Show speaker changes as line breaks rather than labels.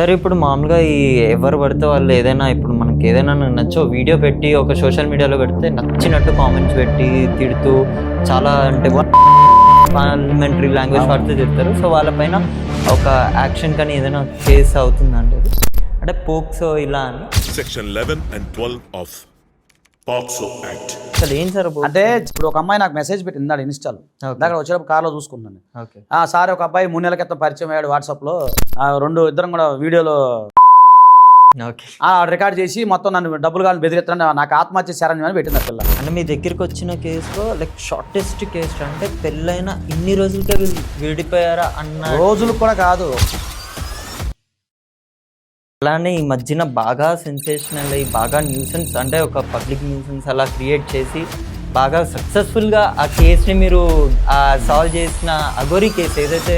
సరే ఇప్పుడు మామూలుగా ఈ ఎవరు పడితే వాళ్ళు ఏదైనా ఇప్పుడు మనకి ఏదైనా నచ్చో వీడియో పెట్టి ఒక సోషల్ మీడియాలో పెడితే నచ్చినట్టు కామెంట్స్ పెట్టి తిడుతూ చాలా అంటే పార్లమెంటరీ లాంగ్వేజ్ వాడితే తిడతారు. సో వాళ్ళపైన ఒక యాక్షన్ కానీ ఏదైనా కేసు అవుతుందంటే అంటే పోక్సో ఇలా అని
Section 11 and 12 of POCSO Act.
అసలు ఏం సార్
అంటే ఇప్పుడు ఒక అమ్మాయి నాకు మెసేజ్ పెట్టింది ఇన్స్టాల్ దగ్గర వచ్చేటప్పుడు కార్లో చూసుకున్నాను.
ఓకే
సార్ ఒక అబ్బాయి 3 నెలల క్రితం పరిచయం అయ్యాడు వాట్సాప్లో, ఇద్దరం కూడా వీడియోలో
ఓకే
రికార్డ్ చేసి మొత్తం నన్ను డబ్బులు కావాలని బెదిరిస్తాను, నాకు ఆత్మహత్య శరణ్యం అని పెట్టింది ఆ పిల్ల.
అంటే మీ దగ్గరికి వచ్చిన కేసులో లైక్ షార్టెస్ట్ కేసు అంటే పెళ్ళైన ఇన్ని రోజులకే వీళ్ళు విడిపోయారా అన్న
రోజులు కూడా కాదు.
అలానే ఈ మధ్యన బాగా సెన్సేషనల్ అయ్యి బాగా న్యూసెన్స్ అంటే ఒక పబ్లిక్ న్యూసెన్స్ అలా క్రియేట్ చేసి బాగా సక్సెస్ఫుల్గా ఆ కేసుని మీరు సాల్వ్ చేసిన అఘోరీ కేసు ఏదైతే